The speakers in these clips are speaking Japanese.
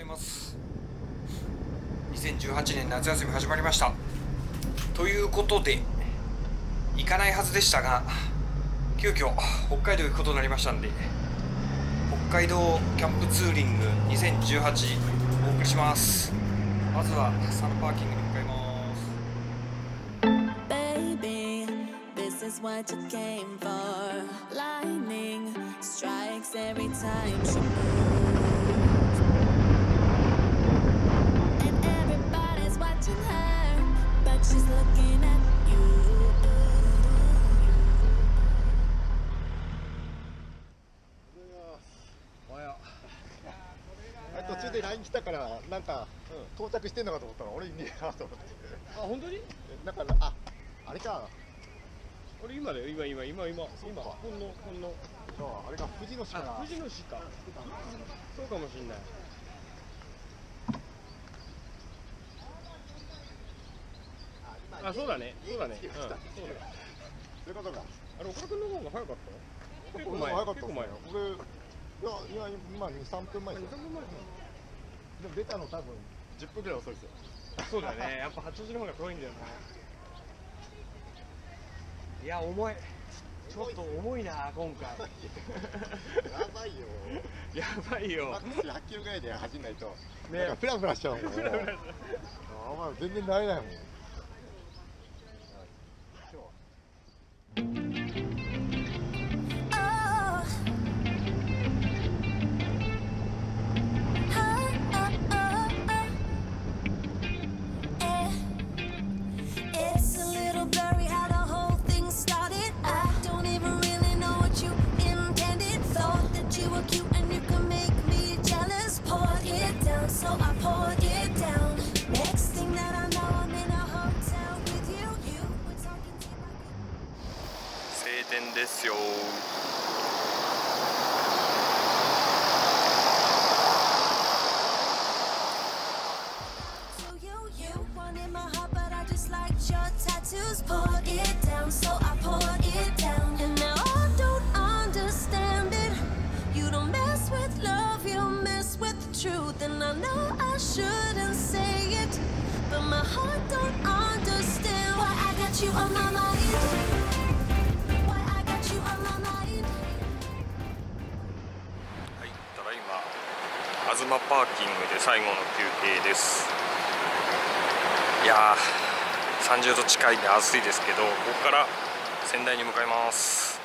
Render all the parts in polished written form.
います。2018年夏休み始まりました。ということで行かないはずでしたが、急遽北海道行くことになりましたんで、北海道キャンプツーリング2018お送りします。まずはサンパーキングに向かいます。 Baby, this is what you came for. Lightning strikes every time she moves, and everybody's watching her, but she's looking at you. 途中で LINE 来たからなんか、到着してんのかと思ったら俺いねえなと思って。あ、本当に？だからあれか。俺今だよ、今。ほんの。あれが富士の市かな。富士の市か。そうかもしんない。あ、そうだね。そうだ。そういうことか。あれ、岡田君の方が早かった？結構前。早かったっすね。俺今2、3分前ですよ。でも出たの多分10分ぐらい遅いですよ。そうだね。やっぱ八王子の方が遠いんだよね。いや、重い。ちょっと重いな、今回。やばいよ。やばいよ。マックス100キロぐらいで走んないと、ね、なんかフラフラしちゃうもん。全然慣れないもん。晴天ですよ。And I know I shouldn't say it, but my heart don't understand why I got you on my mind. Why I got you on my mind. はい、ただいま東パーキングで最後の休憩です。いやー、30度近いんで暑いですけど、ここから仙台に向かいます。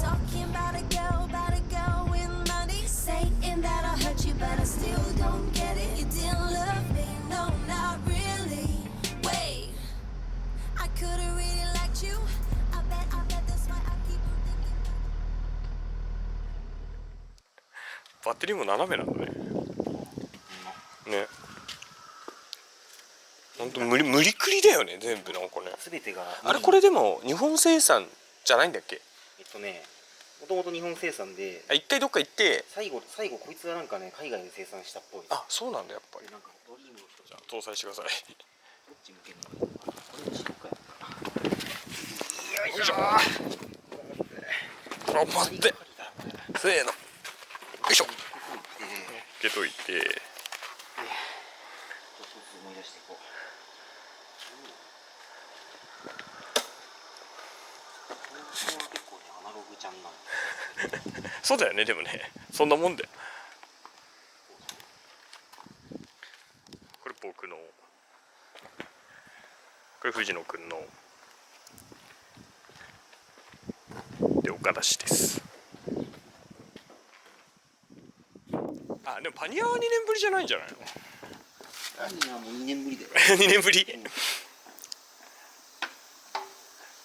Talking about a girl with money, saying that I hurt you, but I still don't get it. You didn't love me, no, not really. Wait, I could've really liked you. I bet that's why I keep on thinking. バッテリーも斜めなんだね。ね。本当無理くりだよね、全部なんかね。全てがあれ、これでも日本生産じゃないんだっけ？もともと日本生産で、一回どっか行って最後こいつはなんかね、海外で生産したっぽい。あ、そうなんだ、やっぱり。なんかドリームの人じゃあ搭載してください。どっち向けるの？これにしようか。よいしょ。待って。せーの。よいしょ。受けといて。思い出していこう。結構ね、アナログちゃんなんで。そうだよね、でもね、そんなもんだよ。これ僕の、これ藤野くんので、岡田氏です。あ、でもパニアは2年ぶりじゃないんじゃないの？いや、もう2年ぶりだよ。2年ぶり。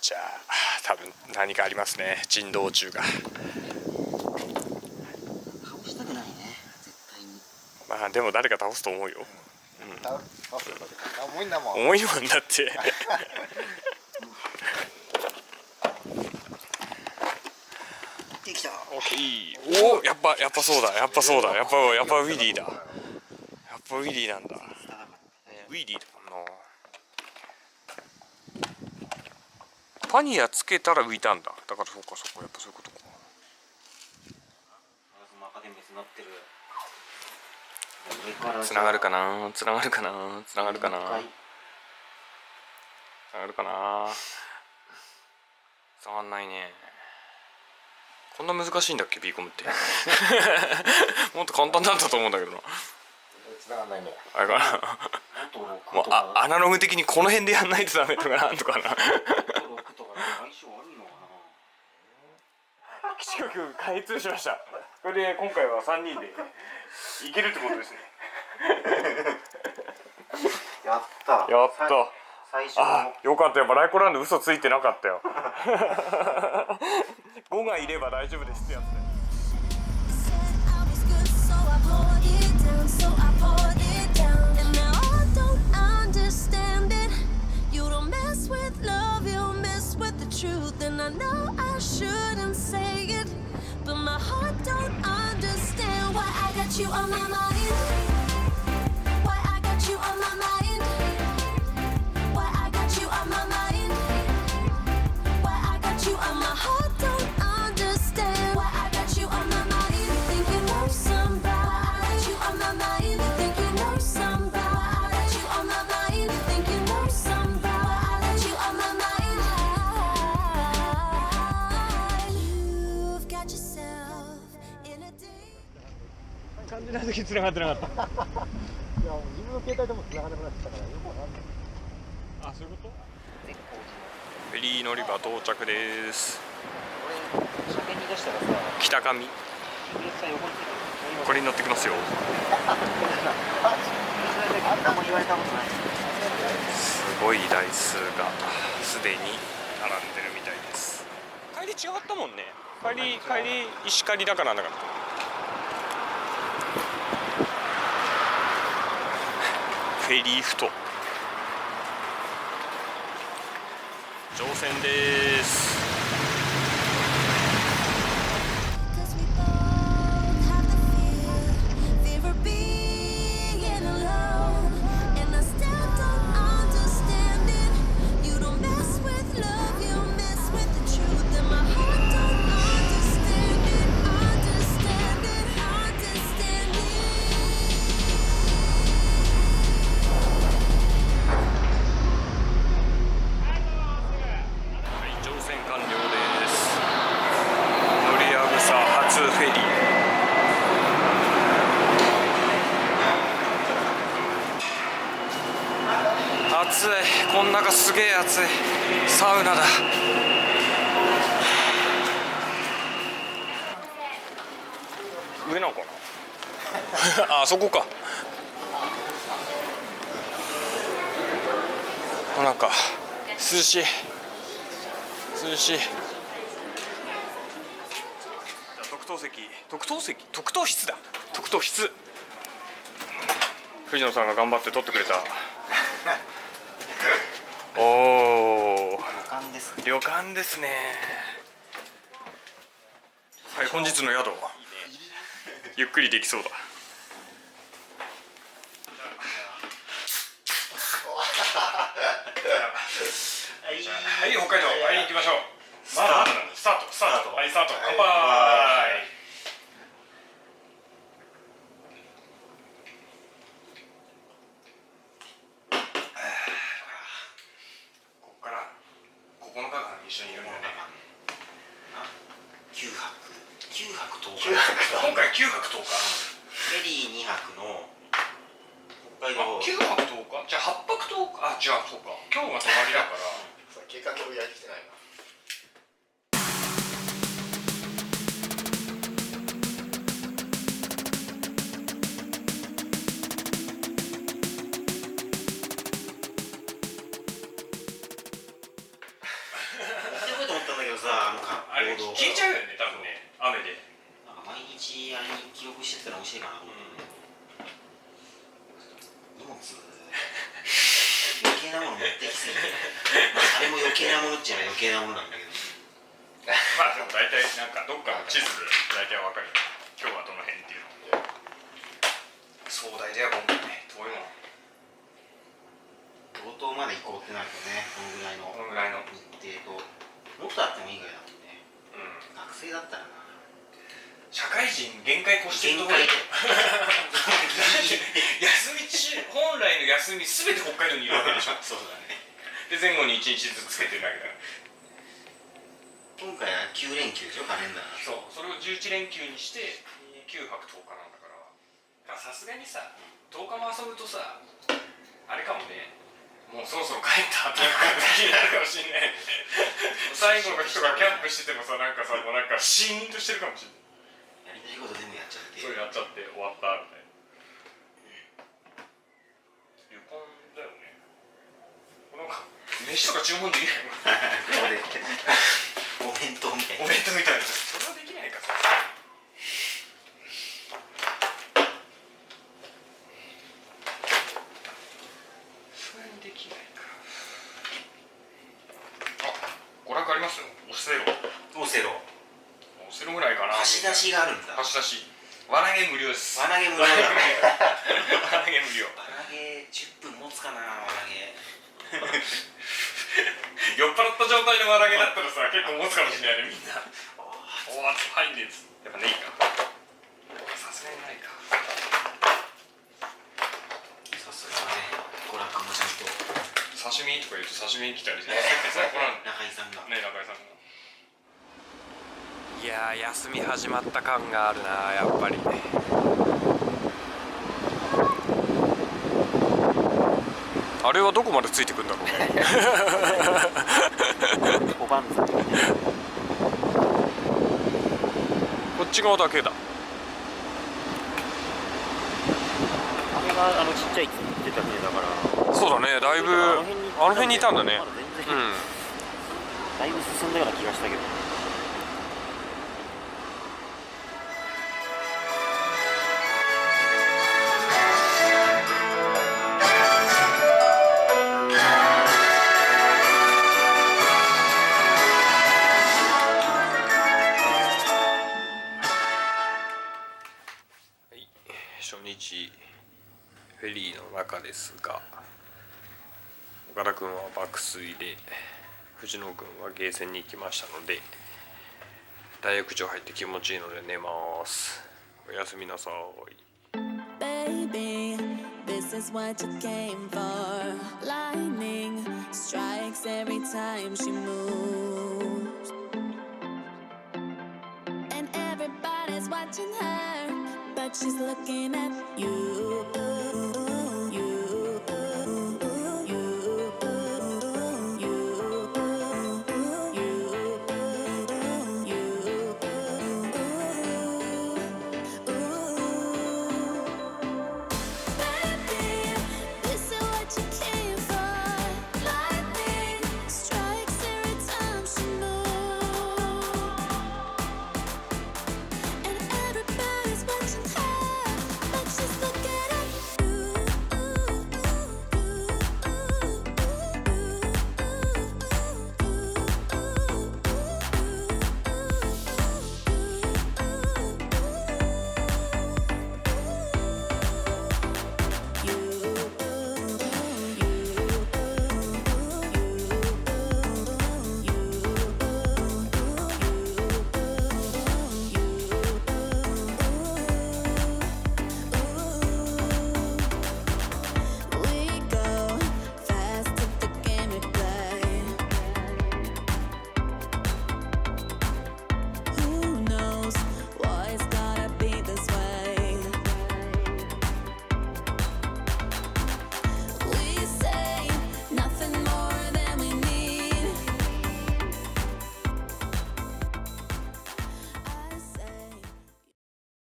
じゃあ多分何かありますね、珍道中が。倒したくないね、絶対に。まあでも誰か倒すと思うよ。重いんだもん。重いもんだって。できた。オッケー。おお、やっぱそうだ、やっぱウィリーだ。やっぱウィリーなんだ。ウィリーだもんな。パニアつけたら浮いたんだ。だからそうか、やっぱそういうことか。アカデミーになってる。上からつながるかな。つながるかな。つながるかな。つながんないね。こんな難しいんだっけ B コムってもっと簡単だったと思うんだけどな。繋がんないね。あれかなもうアナログ的にこの辺でやんないとダメとかなんとかな6とか相性悪いのかな。基地局開通しました。これで今回は3人でいけるってことですねやったやった最初あ、よかった。やっぱライコランド嘘ついてなかったよ5がいれば大丈夫ですってやつだよ。 Said I was good, so I poured it down. And now I don't understand it. You don't mess with love, you mess with the truth. And I know I shouldn't say it, but my heart don't understand why I got you on my mind. Why I got you on my mind. Why I got you on my mind. Why I got you on my heart don't understand why I got you on my mind. Think you know somebody. I got you on my mind. Think you know somebody. I got you on my mind. Think you know somebody. I got you on my mind. You've got yourself in a day. 感じな時繋がってなかった。いや、自分の携帯でも繋がらなくなってたから、よくわかんない。あ、そういうこと？フェリー乗り場到着です。俺車検に出したらさ、北上インフルエンサー横についてる。これに乗ってきますよ。あんなも言われたことない。すごい台数がすでに並んでるみたいです。帰り違ったもんね。帰り石狩だからなんだかフェリーふと乗船です。 'Cause we both have the fear of being alone. And I still don't understand it. You don't mess with love, you mess with the truth. And my heart don't understand it, understand it, understand it. はい、乗船完了です。乗りあぐさ初フェリー。暑い。こん中すげえ暑い。サウナだ。上なのかなあそこか。なんか涼しい。特等室だ。特等室。藤野さんが頑張って撮ってくれた。おお、旅館ですね。はい、本日の宿。ゆっくりできそうだ。はい、北海道、はい、行きましょう。スタート。はい、スタート。乾杯。ここから9日間一緒にいるんだね。9泊10日。今回9泊10日。フェリー2泊の北海道。9泊10日？じゃあ8泊10日。あ、違う、そうか。今日が泊まりだから。計画をやりきてないな。と思ったんだけどさ、あれ消えちゃうよね、多分ね、雨で。なんか毎日あれに記録してたら面白いかなと思って、荷物余計なもの持ってきすぎて、あれも余計なものっちゃ余計なものなんだけど、まあでも大体なんかどっかの地図で大体わかる。今日はどの辺っていうの。壮大だよ今回ね。遠いもん。冒頭まで行こうってなるとね、このぐらいのこのぐらいの。日程ともっとあってもいいぐらいだもんね。うん。学生だったらな。社会人限界越してるところで休み中、本来の休みすべて北海道にいるわけでしょ。そうだね。で前後に1日ずつつけてるだけだから。今回は9連休でしょ、カレンダー。そう、それを11連休にして9泊10日なんだからさすがにさ10日も遊ぶとさあれかもね、もうそろそろ帰ったっていう感じになるかもしれない最後の人がキャンプしててもさなんかさもうなんかシーンとしてるかもしれない。やりたいこと全部やっちゃって。それやっちゃって終わったみたいな。旅行だよね。なんか飯とか注文できないのここでお弁当みたいな。お弁当みたいな。それはできないかさ。それにできないか。あ、娯楽ありますよ。オセロ。オセロ。オセロぐらいかな。貸し出しがあるんだ。貸し出し。輪投げ無料です。輪投げ無料だね。輪投げ無料。輪投げ10分持つかな、輪投げ。酔っ払った状態で輪投げだったらさ結構持つかもしれないねみんな。おお入んねえつ。やっぱねえか。さすがにないか。さすがね、娯楽もちゃんと。刺身とか言うと刺身来たりして。中井さんが。ね、中井さんが。いやー休み始まった感があるなやっぱり。あれはどこまでついてくんだろうね。おばんざい。こっち側だけだ。あれがちっちゃいって言ってたね、だから。そうだね、だいぶあの辺にいたんだね。まだ全然、うん。だいぶ進んだような気がしたけど。初日フェリーの中ですが、岡田君は爆睡で藤野君はゲーセンに行きましたので大浴場入って気持ちいいので寝ます。おやすみなさい。 Baby, this is what you came for. Lightning strikes every time she moves, and everybody's watching her, but she's looking at you.